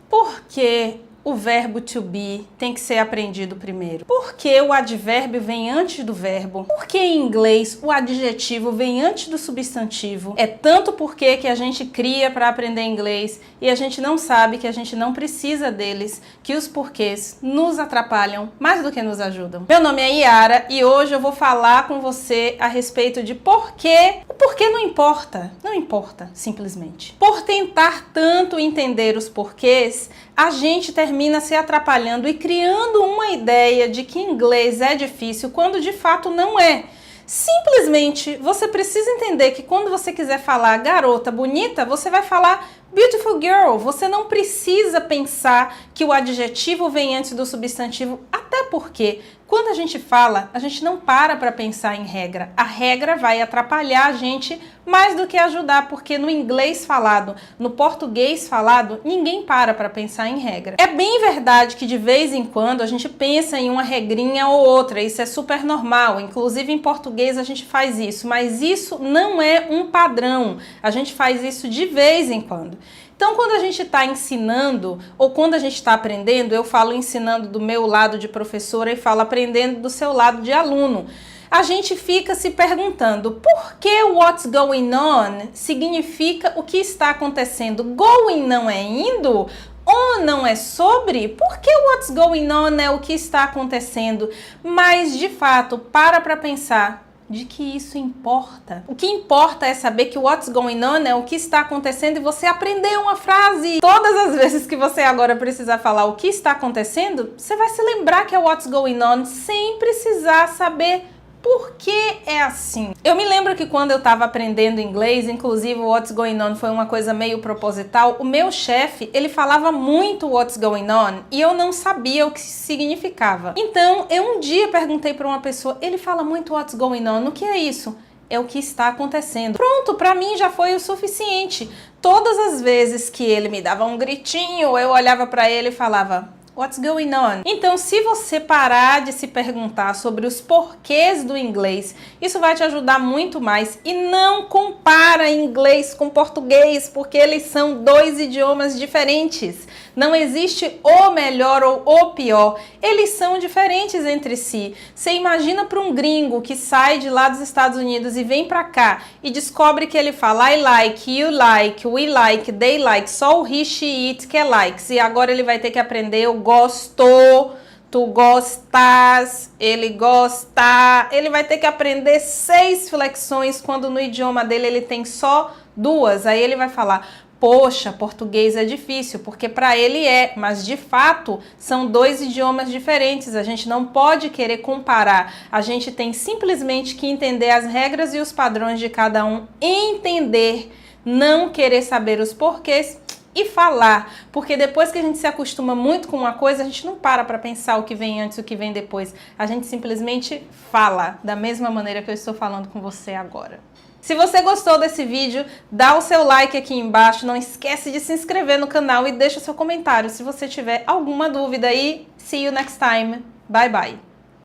Por que o verbo to be tem que ser aprendido primeiro? Por que o advérbio vem antes do verbo? Por que em inglês o adjetivo vem antes do substantivo? É tanto porquê que a gente cria para aprender inglês e a gente não sabe que a gente não precisa deles, que os porquês nos atrapalham mais do que nos ajudam. Meu nome é Yara e hoje eu vou falar com você a respeito de porquê. O porquê não importa, não importa simplesmente. Por tentar tanto entender os porquês, a gente termina se atrapalhando e criando uma ideia de que inglês é difícil quando de fato não é. Simplesmente você precisa entender que quando você quiser falar garota bonita, você vai falar beautiful girl. Você não precisa pensar que o adjetivo vem antes do substantivo, até porque quando a gente fala, a gente não para pensar em regra. A regra vai atrapalhar a gente mais do que ajudar, porque no inglês falado, no português falado, ninguém para pensar em regra. É bem verdade que de vez em quando a gente pensa em uma regrinha ou outra, isso é super normal, inclusive em português a gente faz isso, mas isso não é um padrão, a gente faz isso de vez em quando. Então, quando a gente está ensinando ou quando a gente está aprendendo, eu falo ensinando do meu lado de professora e falo aprendendo do seu lado de aluno. A gente fica se perguntando por que what's going on significa o que está acontecendo. Going não é indo? On não é sobre? Por que what's going on é o que está acontecendo? Mas, de fato, para pensar de que isso importa. O que importa é saber que what's going on é o que está acontecendo e você aprender uma frase. Todas as vezes que você agora precisar falar o que está acontecendo, você vai se lembrar que é what's going on sem precisar saber por que é assim. Eu me lembro que quando eu estava aprendendo inglês, inclusive o what's going on foi uma coisa meio proposital, o meu chefe, ele falava muito what's going on e eu não sabia o que significava. Então, eu um dia perguntei para uma pessoa, ele fala muito what's going on, o que é isso? É o que está acontecendo. Pronto, para mim já foi o suficiente. Todas as vezes que ele me dava um gritinho, eu olhava para ele e falava what's going on? Então, se você parar de se perguntar sobre os porquês do inglês, isso vai te ajudar muito mais. E não compara inglês com português, porque eles são dois idiomas diferentes. Não existe o melhor ou o pior. Eles são diferentes entre si. Você imagina para um gringo que sai de lá dos Estados Unidos e vem para cá e descobre que ele fala I like, you like, we like, they like, só o he, she, it que é likes. E agora ele vai ter que aprender o gosto, tu gostas, ele gosta. Ele vai ter que aprender 6 flexões quando no idioma dele ele tem só 2. Aí ele vai falar, poxa, português é difícil, porque para ele é, mas de fato são 2 idiomas diferentes, a gente não pode querer comparar, a gente tem simplesmente que entender as regras e os padrões de cada um, entender, não querer saber os porquês e falar, porque depois que a gente se acostuma muito com uma coisa, a gente não para pensar o que vem antes e o que vem depois, a gente simplesmente fala, da mesma maneira que eu estou falando com você agora. Se você gostou desse vídeo, dá o seu like aqui embaixo, não esquece de se inscrever no canal e deixa seu comentário se você tiver alguma dúvida aí. See you next time. Bye bye.